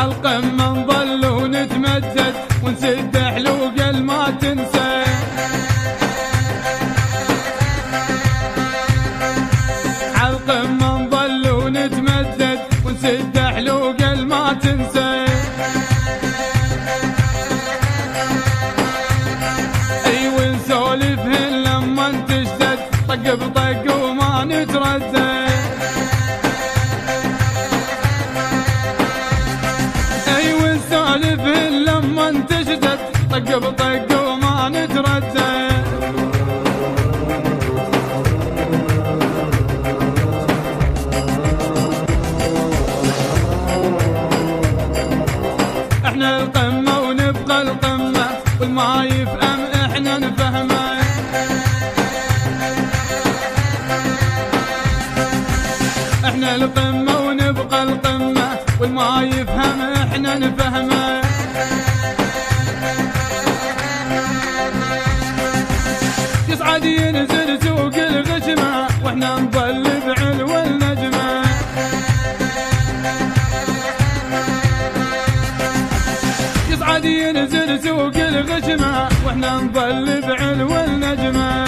عالقمة نظل ونتمدد ونسد حلوق ما تنسى. عالقمة نظل ونتمدد ونسد حلوق ما تنسى. اي ونسولفهن لما تشتد طق بطق وما نتردد. اي ونسولفهن لما تشتد طق بطق وما نتردد. احنا القمة ونبقى القمة والما يفهم احنا نفهمه. احنا القمة ونبقى القمة والما يفهم احنا نفهمه. يصعد ينزل سوق الغشمة واحنا نظل بعلو النجمة. يصعد ينزل سوق الغشمة واحنا نظل بعلو النجمة.